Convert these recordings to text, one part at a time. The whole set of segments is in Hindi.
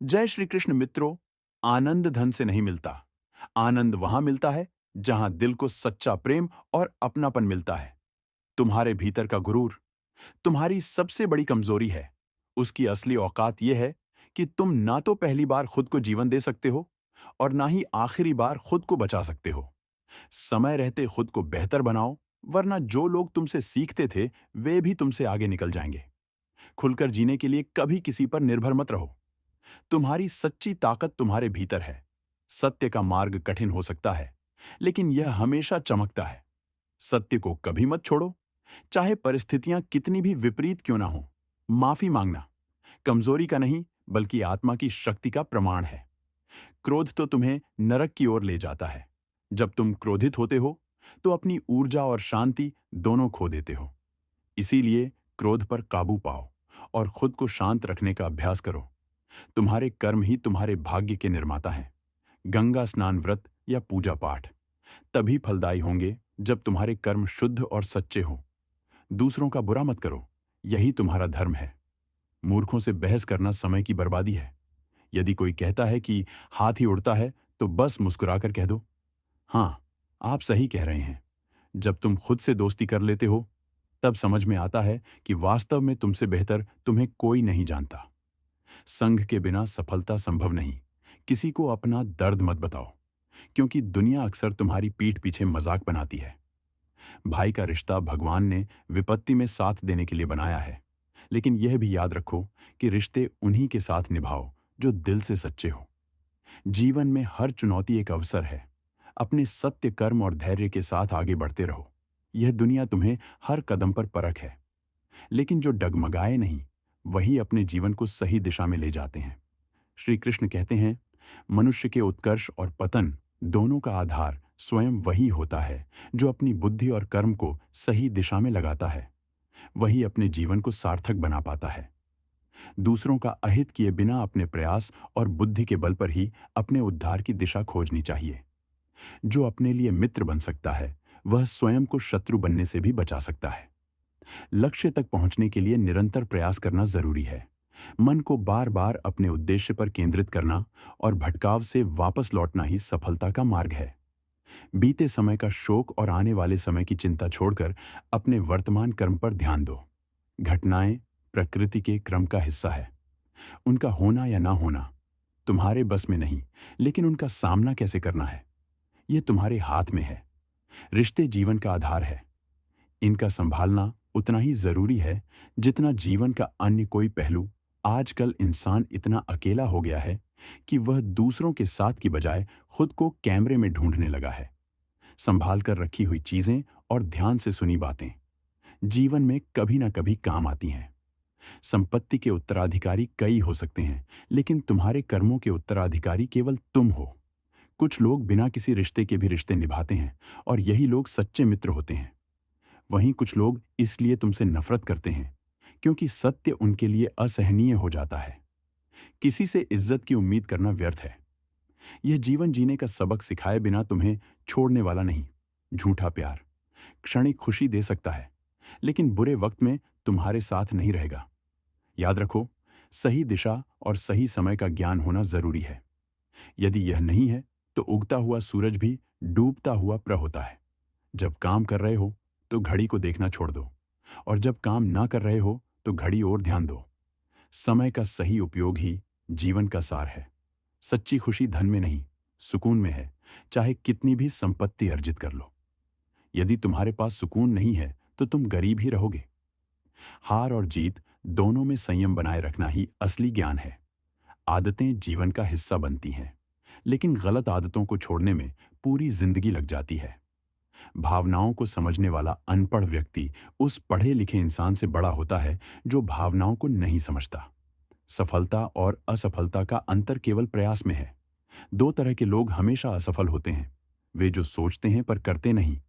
जय श्री कृष्ण मित्रों। आनंद धन से नहीं मिलता। आनंद वहां मिलता है जहां दिल को सच्चा प्रेम और अपनापन मिलता है। तुम्हारे भीतर का गुरूर तुम्हारी सबसे बड़ी कमजोरी है। उसकी असली औकात यह है कि तुम ना तो पहली बार खुद को जीवन दे सकते हो और ना ही आखिरी बार खुद को बचा सकते हो। समय रहते खुद को बेहतर बनाओ, वरना जो लोग तुमसे सीखते थे वे भी तुमसे आगे निकल जाएंगे। खुलकर जीने के लिए कभी किसी पर निर्भर मत रहो। तुम्हारी सच्ची ताकत तुम्हारे भीतर है। सत्य का मार्ग कठिन हो सकता है, लेकिन यह हमेशा चमकता है। सत्य को कभी मत छोड़ो, चाहे परिस्थितियां कितनी भी विपरीत क्यों ना हो। माफी मांगना कमजोरी का नहीं, बल्कि आत्मा की शक्ति का प्रमाण है। क्रोध तो तुम्हें नरक की ओर ले जाता है। जब तुम क्रोधित होते हो तो अपनी ऊर्जा और शांति दोनों खो देते हो। इसीलिए क्रोध पर काबू पाओ और खुद को शांत रखने का अभ्यास करो। तुम्हारे कर्म ही तुम्हारे भाग्य के निर्माता हैं। गंगा स्नान, व्रत या पूजा पाठ तभी फलदायी होंगे जब तुम्हारे कर्म शुद्ध और सच्चे हों। दूसरों का बुरा मत करो, यही तुम्हारा धर्म है। मूर्खों से बहस करना समय की बर्बादी है। यदि कोई कहता है कि हाथ ही उड़ता है, तो बस मुस्कुराकर कह दो, हाँ, आप सही कह रहे हैं। जब तुम खुद से दोस्ती कर लेते हो, तब समझ में आता है कि वास्तव में तुमसे बेहतर तुम्हें कोई नहीं जानता। संघ के बिना सफलता संभव नहीं। किसी को अपना दर्द मत बताओ, क्योंकि दुनिया अक्सर तुम्हारी पीठ पीछे मजाक बनाती है। भाई का रिश्ता भगवान ने विपत्ति में साथ देने के लिए बनाया है, लेकिन यह भी याद रखो कि रिश्ते उन्हीं के साथ निभाओ जो दिल से सच्चे हो। जीवन में हर चुनौती एक अवसर है। अपने सत्य, कर्म और धैर्य के साथ आगे बढ़ते रहो। यह दुनिया तुम्हें हर कदम पर परख है, लेकिन जो डगमगाए नहीं, वही अपने जीवन को सही दिशा में ले जाते हैं। श्री कृष्ण कहते हैं, मनुष्य के उत्कर्ष और पतन दोनों का आधार स्वयं वही होता है जो अपनी बुद्धि और कर्म को सही दिशा में लगाता है। वही अपने जीवन को सार्थक बना पाता है। दूसरों का अहित किए बिना अपने प्रयास और बुद्धि के बल पर ही अपने उद्धार की दिशा खोजनी चाहिए। जो अपने लिए मित्र बन सकता है, वह स्वयं को शत्रु बनने से भी बचा सकता है। लक्ष्य तक पहुंचने के लिए निरंतर प्रयास करना जरूरी है। मन को बार बार अपने उद्देश्य पर केंद्रित करना और भटकाव से वापस लौटना ही सफलता का मार्ग है। बीते समय का शोक और आने वाले समय की चिंता छोड़कर अपने वर्तमान कर्म पर ध्यान दो। घटनाएं प्रकृति के क्रम का हिस्सा है। उनका होना या ना होना तुम्हारे बस में नहीं, लेकिन उनका सामना कैसे करना है, यह तुम्हारे हाथ में है। रिश्ते जीवन का आधार है। इनका संभालना उतना ही जरूरी है जितना जीवन का अन्य कोई पहलू। आजकल इंसान इतना अकेला हो गया है कि वह दूसरों के साथ की बजाय खुद को कैमरे में ढूंढने लगा है। संभाल कर रखी हुई चीजें और ध्यान से सुनी बातें जीवन में कभी ना कभी काम आती हैं। संपत्ति के उत्तराधिकारी कई हो सकते हैं, लेकिन तुम्हारे कर्मों के उत्तराधिकारी केवल तुम हो। कुछ लोग बिना किसी रिश्ते के भी रिश्ते निभाते हैं, और यही लोग सच्चे मित्र होते हैं। वहीं कुछ लोग इसलिए तुमसे नफरत करते हैं क्योंकि सत्य उनके लिए असहनीय हो जाता है। किसी से इज्जत की उम्मीद करना व्यर्थ है। यह जीवन जीने का सबक सिखाए बिना तुम्हें छोड़ने वाला नहीं। झूठा प्यार क्षणिक खुशी दे सकता है, लेकिन बुरे वक्त में तुम्हारे साथ नहीं रहेगा। याद रखो, सही दिशा और सही समय का ज्ञान होना जरूरी है। यदि यह नहीं है, तो उगता हुआ सूरज भी डूबता हुआ प्रह होता है। जब काम कर रहे हो तो घड़ी को देखना छोड़ दो, और जब काम ना कर रहे हो तो घड़ी और ध्यान दो। समय का सही उपयोग ही जीवन का सार है। सच्ची खुशी धन में नहीं, सुकून में है, चाहे कितनी भी संपत्ति अर्जित कर लो। यदि तुम्हारे पास सुकून नहीं है, तो तुम गरीब ही रहोगे। हार और जीत दोनों में संयम बनाए रखना ही असली ज्ञान है। आदतें जीवन का हिस्सा बनती हैं, लेकिन गलत आदतों को छोड़ने में पूरी जिंदगी लग जाती है। भावनाओं को समझने वाला अनपढ़ व्यक्ति उस पढ़े लिखे इंसान से बड़ा होता है जो भावनाओं को नहीं समझता। सफलता और असफलता का अंतर केवल प्रयास में है। दो तरह के लोग हमेशा असफल होते हैं, वे जो सोचते हैं पर करते नहीं,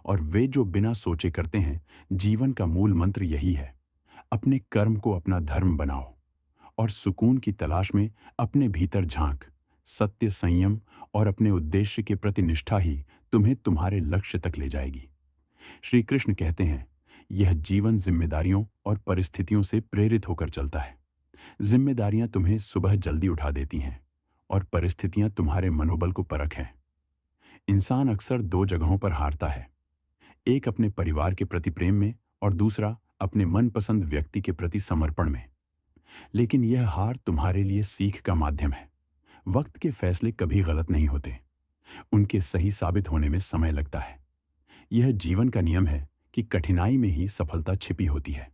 और वे जो बिना सोचे करते हैं। जीवन का मूल मंत्र यही है, अपने कर्म को अपना धर्म बनाओ और सुकून की तलाश में अपने भीतर झांक। सत्य, संयम और अपने उद्देश्य के प्रति निष्ठा ही तुम्हें तुम्हारे लक्ष्य तक ले जाएगी। श्री कृष्ण कहते हैं, यह जीवन जिम्मेदारियों और परिस्थितियों से प्रेरित होकर चलता है। जिम्मेदारियां तुम्हें सुबह जल्दी उठा देती हैं और परिस्थितियां तुम्हारे मनोबल को परख हैं। इंसान अक्सर दो जगहों पर हारता है, एक अपने परिवार के प्रति प्रेम में और दूसरा अपने मनपसंद व्यक्ति के प्रति समर्पण में। लेकिन यह हार तुम्हारे लिए सीख का माध्यम है। वक्त के फैसले कभी गलत नहीं होते, उनके सही साबित होने में समय लगता है। यह जीवन का नियम है कि कठिनाई में ही सफलता छिपी होती है।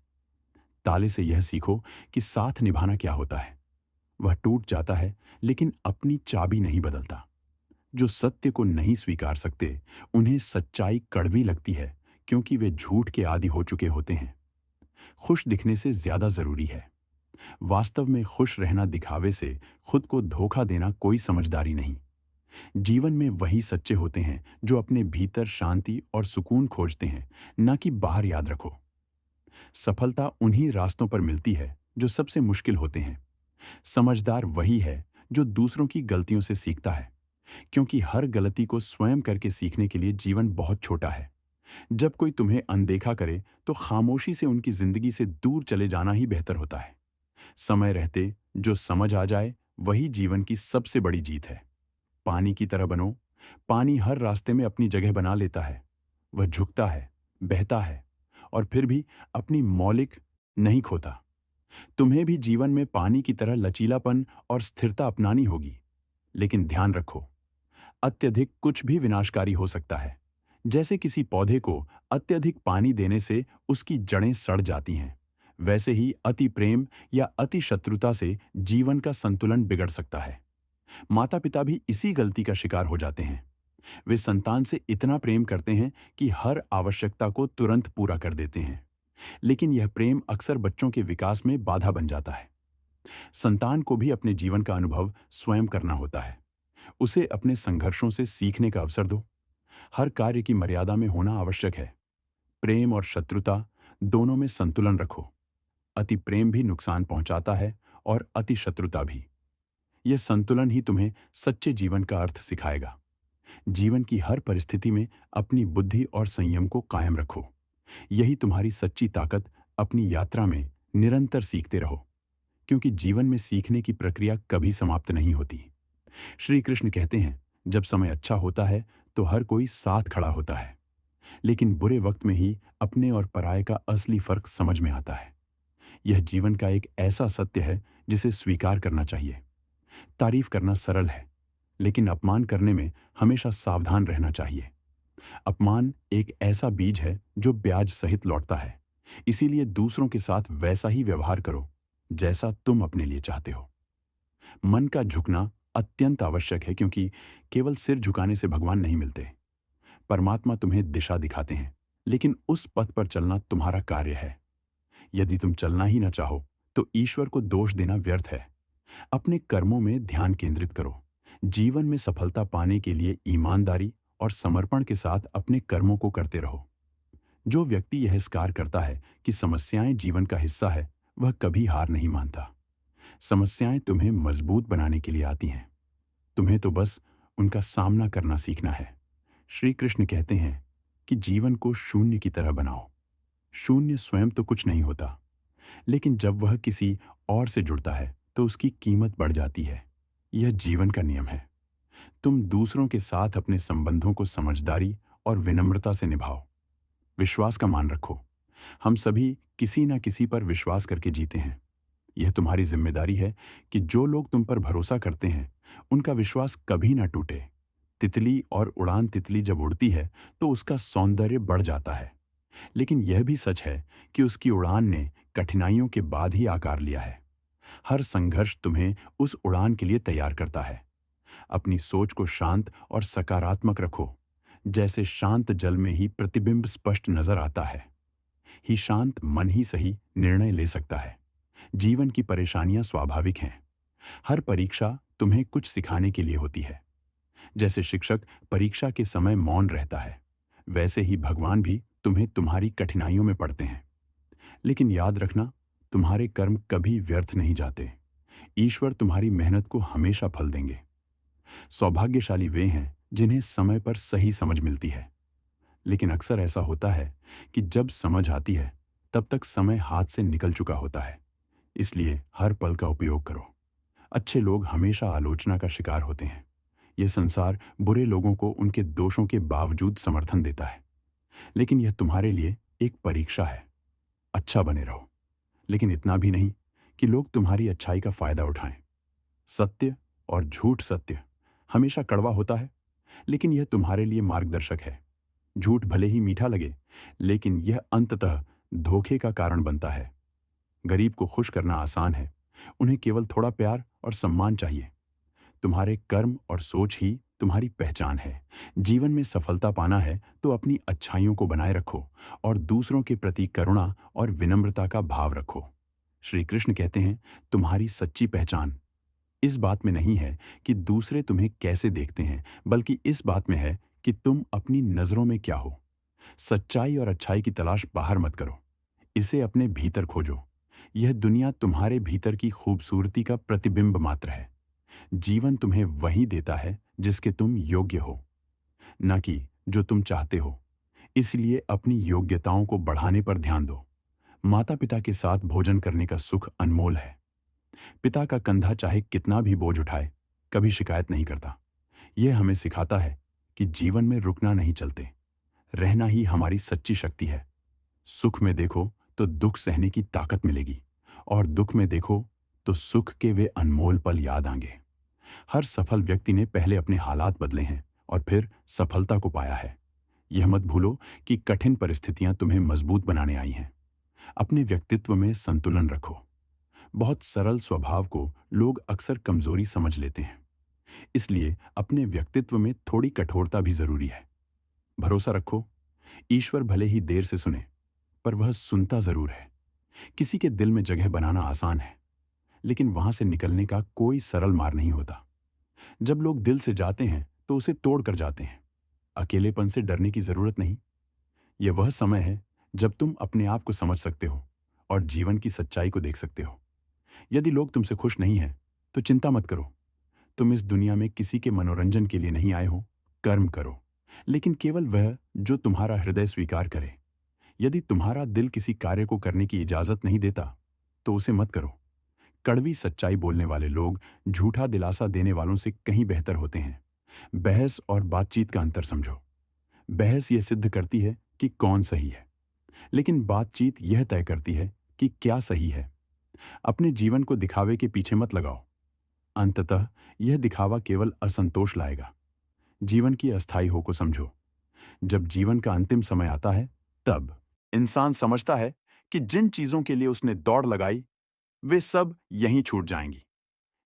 ताले से यह सीखो कि साथ निभाना क्या होता है। वह टूट जाता है लेकिन अपनी चाबी नहीं बदलता। जो सत्य को नहीं स्वीकार सकते, उन्हें सच्चाई कड़वी लगती है क्योंकि वे झूठ के आदी हो चुके होते हैं। खुश दिखने से ज्यादा जरूरी है। वास्तव में खुश रहना दिखावे से खुद को धोखा देना कोई समझदारी नहीं। जीवन में वही सच्चे होते हैं जो अपने भीतर शांति और सुकून खोजते हैं, ना कि बाहर। याद रखो, सफलता उन्हीं रास्तों पर मिलती है जो सबसे मुश्किल होते हैं। समझदार वही है जो दूसरों की गलतियों से सीखता है, क्योंकि हर गलती को स्वयं करके सीखने के लिए जीवन बहुत छोटा है। जब कोई तुम्हें अनदेखा करे तो खामोशी से उनकी जिंदगी से दूर चले जाना ही बेहतर होता है। समय रहते जो समझ आ जाए, वही जीवन की सबसे बड़ी जीत है। पानी की तरह बनो। पानी हर रास्ते में अपनी जगह बना लेता है। वह झुकता है, बहता है और फिर भी अपनी मौलिक नहीं खोता। तुम्हें भी जीवन में पानी की तरह लचीलापन और स्थिरता अपनानी होगी। लेकिन ध्यान रखो, अत्यधिक कुछ भी विनाशकारी हो सकता है। जैसे किसी पौधे को अत्यधिक पानी देने से उसकी जड़ें सड़ जाती हैं, वैसे ही अति प्रेम या अति शत्रुता से जीवन का संतुलन बिगड़ सकता है। माता पिता भी इसी गलती का शिकार हो जाते हैं। वे संतान से इतना प्रेम करते हैं कि हर आवश्यकता को तुरंत पूरा कर देते हैं, लेकिन यह प्रेम अक्सर बच्चों के विकास में बाधा बन जाता है। संतान को भी अपने जीवन का अनुभव स्वयं करना होता है। उसे अपने संघर्षों से सीखने का अवसर दो। हर कार्य की मर्यादा में होना आवश्यक है। प्रेम और शत्रुता दोनों में संतुलन रखो। अति प्रेम भी नुकसान पहुंचाता है और अति शत्रुता भी। यह संतुलन ही तुम्हें सच्चे जीवन का अर्थ सिखाएगा। जीवन की हर परिस्थिति में अपनी बुद्धि और संयम को कायम रखो। यही तुम्हारी सच्ची ताकत। अपनी यात्रा में निरंतर सीखते रहो, क्योंकि जीवन में सीखने की प्रक्रिया कभी समाप्त नहीं होती। श्री कृष्ण कहते हैं, जब समय अच्छा होता है तो हर कोई साथ खड़ा होता है, लेकिन बुरे वक्त में ही अपने और पराये का असली फर्क समझ में आता है। यह जीवन का एक ऐसा सत्य है जिसे स्वीकार करना चाहिए। तारीफ करना सरल है, लेकिन अपमान करने में हमेशा सावधान रहना चाहिए। अपमान एक ऐसा बीज है जो ब्याज सहित लौटता है। इसीलिए दूसरों के साथ वैसा ही व्यवहार करो जैसा तुम अपने लिए चाहते हो। मन का झुकना अत्यंत आवश्यक है, क्योंकि केवल सिर झुकाने से भगवान नहीं मिलते। परमात्मा तुम्हें दिशा दिखाते हैं, लेकिन उस पथ पर चलना तुम्हारा कार्य है। यदि तुम चलना ही न चाहो तो ईश्वर को दोष देना व्यर्थ है। अपने कर्मों में ध्यान केंद्रित करो। जीवन में सफलता पाने के लिए ईमानदारी और समर्पण के साथ अपने कर्मों को करते रहो। जो व्यक्ति यह स्वीकार करता है कि समस्याएं जीवन का हिस्सा है, वह कभी हार नहीं मानता। समस्याएं तुम्हें मजबूत बनाने के लिए आती हैं। तुम्हें तो बस उनका सामना करना सीखना है। श्री कृष्ण कहते हैं कि जीवन को शून्य की तरह बनाओ। शून्य स्वयं तो कुछ नहीं होता, लेकिन जब वह किसी और से जुड़ता है तो उसकी कीमत बढ़ जाती है। यह जीवन का नियम है। तुम दूसरों के साथ अपने संबंधों को समझदारी और विनम्रता से निभाओ। विश्वास का मान रखो। हम सभी किसी न किसी पर विश्वास करके जीते हैं। यह तुम्हारी जिम्मेदारी है कि जो लोग तुम पर भरोसा करते हैं, उनका विश्वास कभी ना टूटे। तितली और उड़ान तितली जब उड़ती है तो उसका सौंदर्य बढ़ जाता है, लेकिन यह भी सच है कि उसकी उड़ान ने कठिनाइयों के बाद ही आकार लिया है। हर संघर्ष तुम्हें उस उड़ान के लिए तैयार करता है। अपनी सोच को शांत और सकारात्मक रखो। जैसे शांत जल में ही प्रतिबिंब स्पष्ट नजर आता है, ही शांत मन ही सही निर्णय ले सकता है। जीवन की परेशानियां स्वाभाविक हैं। हर परीक्षा तुम्हें कुछ सिखाने के लिए होती है। जैसे शिक्षक परीक्षा के समय मौन रहता है, वैसे ही भगवान भी तुम्हें तुम्हारी कठिनाइयों में पढ़ते हैं। लेकिन याद रखना, तुम्हारे कर्म कभी व्यर्थ नहीं जाते। ईश्वर तुम्हारी मेहनत को हमेशा फल देंगे। सौभाग्यशाली वे हैं जिन्हें समय पर सही समझ मिलती है। लेकिन अक्सर ऐसा होता है कि जब समझ आती है, तब तक समय हाथ से निकल चुका होता है। इसलिए हर पल का उपयोग करो। अच्छे लोग हमेशा आलोचना का शिकार होते हैं। यह संसार बुरे लोगों को उनके दोषों के बावजूद समर्थन देता है। लेकिन यह तुम्हारे लिए एक परीक्षा है। अच्छा बने रहो, लेकिन इतना भी नहीं कि लोग तुम्हारी अच्छाई का फायदा उठाएं। सत्य और झूठ सत्य हमेशा कड़वा होता है, लेकिन यह तुम्हारे लिए मार्गदर्शक है। झूठ भले ही मीठा लगे, लेकिन यह अंततः धोखे का कारण बनता है। गरीब को खुश करना आसान है, उन्हें केवल थोड़ा प्यार और सम्मान चाहिए। तुम्हारे कर्म और सोच ही तुम्हारी पहचान है। जीवन में सफलता पाना है तो अपनी अच्छाइयों को बनाए रखो और दूसरों के प्रति करुणा और विनम्रता का भाव रखो। श्री कृष्ण कहते हैं, तुम्हारी सच्ची पहचान इस बात में नहीं है कि दूसरे तुम्हें कैसे देखते हैं, बल्कि इस बात में है कि तुम अपनी नजरों में क्या हो। सच्चाई और अच्छाई की तलाश बाहर मत करो, इसे अपने भीतर खोजो। यह दुनिया तुम्हारे भीतर की खूबसूरती का प्रतिबिंब मात्र है। जीवन तुम्हें वही देता है जिसके तुम योग्य हो, न कि जो तुम चाहते हो। इसलिए अपनी योग्यताओं को बढ़ाने पर ध्यान दो। माता पिता के साथ भोजन करने का सुख अनमोल है। पिता का कंधा चाहे कितना भी बोझ उठाए, कभी शिकायत नहीं करता। यह हमें सिखाता है कि जीवन में रुकना नहीं, चलते रहना ही हमारी सच्ची शक्ति है। सुख में देखो तो दुख सहने की ताकत मिलेगी, और दुख में देखो तो सुख के वे अनमोल पल याद आएंगे। हर सफल व्यक्ति ने पहले अपने हालात बदले हैं और फिर सफलता को पाया है। यह मत भूलो कि कठिन परिस्थितियां तुम्हें मजबूत बनाने आई हैं। अपने व्यक्तित्व में संतुलन रखो। बहुत सरल स्वभाव को लोग अक्सर कमजोरी समझ लेते हैं, इसलिए अपने व्यक्तित्व में थोड़ी कठोरता भी जरूरी है। भरोसा रखो, ईश्वर भले ही देर से सुने, पर वह सुनता जरूर है। किसी के दिल में जगह बनाना आसान है, लेकिन वहां से निकलने का कोई सरल मार्ग नहीं होता। जब लोग दिल से जाते हैं तो उसे तोड़ कर जाते हैं। अकेलेपन से डरने की जरूरत नहीं। यह वह समय है जब तुम अपने आप को समझ सकते हो और जीवन की सच्चाई को देख सकते हो। यदि लोग तुमसे खुश नहीं हैं, तो चिंता मत करो। तुम इस दुनिया में किसी के मनोरंजन के लिए नहीं आए हो। कर्म करो, लेकिन केवल वह जो तुम्हारा हृदय स्वीकार करे। यदि तुम्हारा दिल किसी कार्य को करने की इजाजत नहीं देता, तो उसे मत करो। कड़वी सच्चाई बोलने वाले लोग झूठा दिलासा देने वालों से कहीं बेहतर होते हैं। बहस और बातचीत का अंतर समझो। बहस यह सिद्ध करती है कि कौन सही है, लेकिन बातचीत यह तय करती है कि क्या सही है। अपने जीवन को दिखावे के पीछे मत लगाओ। अंततः यह दिखावा केवल असंतोष लाएगा। जीवन की अस्थायी हो को समझो। जब जीवन का अंतिम समय आता है, तब इंसान समझता है कि जिन चीजों के लिए उसने दौड़ लगाई, वे सब यहीं छूट जाएंगी।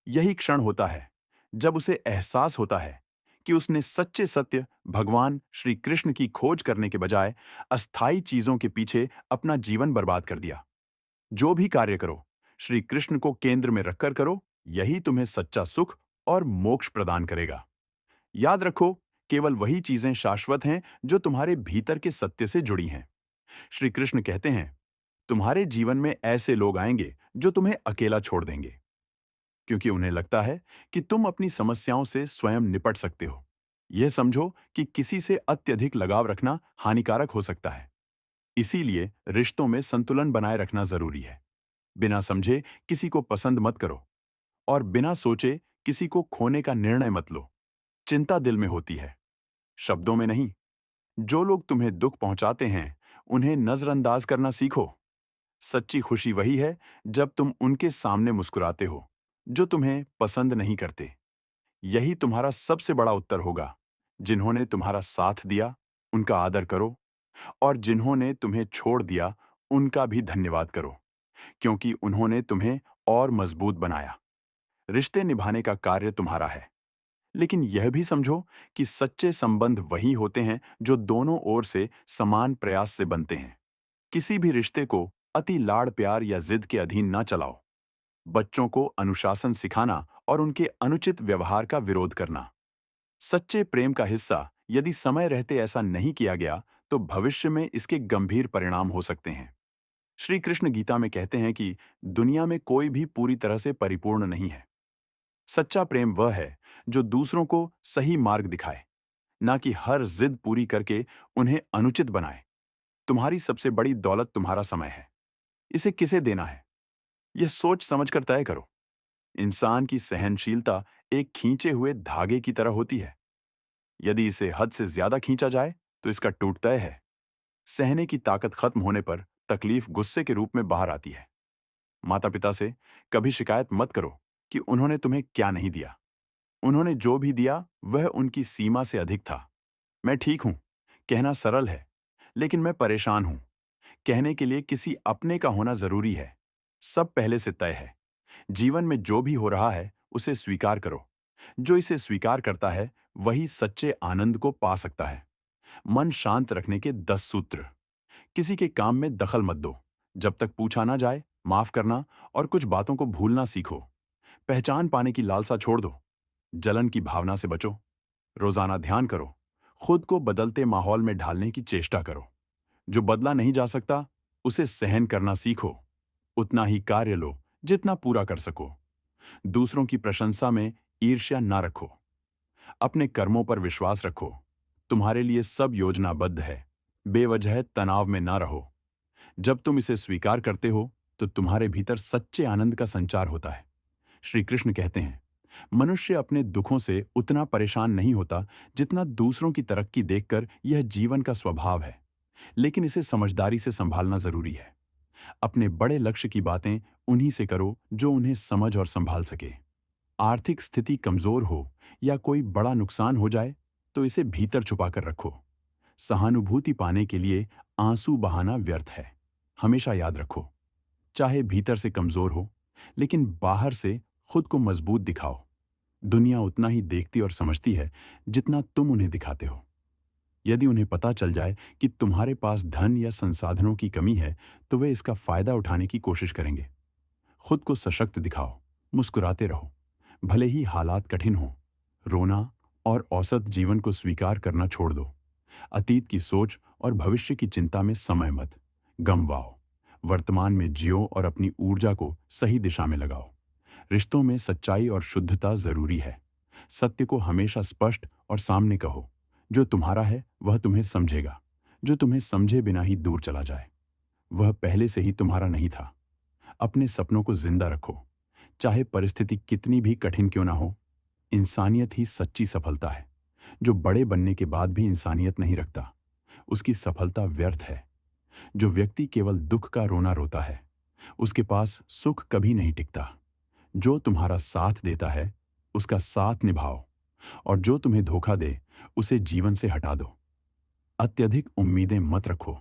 यही क्षण होता है जब उसे एहसास होता है कि उसने सच्चे सत्य भगवान श्री कृष्ण की खोज करने के बजाय अस्थायी चीजों के पीछे अपना जीवन बर्बाद कर दिया। जो भी कार्य करो, श्री कृष्ण को केंद्र में रखकर करो। यही तुम्हें सच्चा सुख और मोक्ष प्रदान करेगा। याद रखो, केवल वही चीजें शाश्वत हैं जो तुम्हारे भीतर के सत्य से जुड़ी हैं। श्री कृष्ण कहते हैं, तुम्हारे जीवन में ऐसे लोग आएंगे जो तुम्हें अकेला छोड़ देंगे, क्योंकि उन्हें लगता है कि तुम अपनी समस्याओं से स्वयं निपट सकते हो। यह समझो कि किसी से अत्यधिक लगाव रखना हानिकारक हो सकता है। इसीलिए रिश्तों में संतुलन बनाए रखना जरूरी है। बिना समझे किसी को पसंद मत करो, और बिना सोचे किसी को खोने का निर्णय मत लो। चिंता दिल में होती है, शब्दों में नहीं। जो लोग तुम्हें दुख पहुंचाते हैं, उन्हें नजरअंदाज करना सीखो। सच्ची खुशी वही है जब तुम उनके सामने मुस्कुराते हो जो तुम्हें पसंद नहीं करते। यही तुम्हारा सबसे बड़ा उत्तर होगा। जिन्होंने तुम्हारा साथ दिया, उनका आदर करो, और जिन्होंने तुम्हें छोड़ दिया, उनका भी धन्यवाद करो, क्योंकि उन्होंने तुम्हें और मजबूत बनाया। रिश्ते निभाने का कार्य तुम्हारा है, लेकिन यह भी समझो कि सच्चे संबंध वही होते हैं जो दोनों ओर से समान प्रयास से बनते हैं। किसी भी रिश्ते को अति लाड़ प्यार या जिद के अधीन ना चलाओ। बच्चों को अनुशासन सिखाना और उनके अनुचित व्यवहार का विरोध करना सच्चे प्रेम का हिस्सा यदि समय रहते ऐसा नहीं किया गया, तो भविष्य में इसके गंभीर परिणाम हो सकते हैं। श्री कृष्ण गीता में कहते हैं कि दुनिया में कोई भी पूरी तरह से परिपूर्ण नहीं है। सच्चा प्रेम वह है जो दूसरों को सही मार्ग दिखाए, ना कि हर जिद पूरी करके उन्हें अनुचित बनाए। तुम्हारी सबसे बड़ी दौलत तुम्हारा समय है। इसे किसे देना है? यह सोच समझकर तय करो। इंसान की सहनशीलता एक खींचे हुए धागे की तरह होती है। यदि इसे हद से ज्यादा खींचा जाए तो इसका टूट तय है। सहने की ताकत खत्म होने पर तकलीफ गुस्से के रूप में बाहर आती है। माता पिता से कभी शिकायत मत करो कि उन्होंने तुम्हें क्या नहीं दिया। उन्होंने जो भी दिया वह उनकी सीमा से अधिक था। मैं ठीक हूं कहना सरल है, लेकिन मैं परेशान हूं कहने के लिए किसी अपने का होना जरूरी है। सब पहले से तय है। जीवन में जो भी हो रहा है उसे स्वीकार करो। जो इसे स्वीकार करता है वही सच्चे आनंद को पा सकता है। मन शांत रखने के 10 सूत्र। किसी के काम में दखल मत दो जब तक पूछा ना जाए। माफ करना और कुछ बातों को भूलना सीखो। पहचान पाने की लालसा छोड़ दो। जलन की भावना से बचो। रोजाना ध्यान करो। खुद को बदलते माहौल में ढालने की चेष्टा करो। जो बदला नहीं जा सकता उसे सहन करना सीखो। उतना ही कार्य लो जितना पूरा कर सको। दूसरों की प्रशंसा में ईर्ष्या ना रखो। अपने कर्मों पर विश्वास रखो। तुम्हारे लिए सब योजनाबद्ध है। बेवजह तनाव में ना रहो। जब तुम इसे स्वीकार करते हो तो तुम्हारे भीतर सच्चे आनंद का संचार होता है। श्री कृष्ण कहते हैं, मनुष्य अपने दुखों से उतना परेशान नहीं होता जितना दूसरों की तरक्की देखकर। यह जीवन का स्वभाव है, लेकिन इसे समझदारी से संभालना जरूरी है। अपने बड़े लक्ष्य की बातें उन्हीं से करो जो उन्हें समझ और संभाल सके। आर्थिक स्थिति कमजोर हो या कोई बड़ा नुकसान हो जाए तो इसे भीतर छुपाकर रखो। सहानुभूति पाने के लिए आंसू बहाना व्यर्थ है। हमेशा याद रखो, चाहे भीतर से कमजोर हो, लेकिन बाहर से खुद को मजबूत दिखाओ। दुनिया उतना ही देखती और समझती है जितना तुम उन्हें दिखाते हो। यदि उन्हें पता चल जाए कि तुम्हारे पास धन या संसाधनों की कमी है तो वे इसका फायदा उठाने की कोशिश करेंगे। खुद को सशक्त दिखाओ। मुस्कुराते रहो, भले ही हालात कठिन हो। रोना और औसत जीवन को स्वीकार करना छोड़ दो। अतीत की सोच और भविष्य की चिंता में समय मत गमवाओ। वर्तमान में जियो और अपनी ऊर्जा को सही दिशा में लगाओ। रिश्तों में सच्चाई और शुद्धता जरूरी है। सत्य को हमेशा स्पष्ट और सामने कहो। जो तुम्हारा है वह तुम्हें समझेगा। जो तुम्हें समझे बिना ही दूर चला जाए वह पहले से ही तुम्हारा नहीं था। अपने सपनों को जिंदा रखो, चाहे परिस्थिति कितनी भी कठिन क्यों ना हो। इंसानियत ही सच्ची सफलता है। जो बड़े बनने के बाद भी इंसानियत नहीं रखता उसकी सफलता व्यर्थ है। जो व्यक्ति केवल दुख का रोना रोता है उसके पास सुख कभी नहीं टिकता। जो तुम्हारा साथ देता है उसका साथ निभाओ, और जो तुम्हें धोखा दे उसे जीवन से हटा दो। अत्यधिक उम्मीदें मत रखो।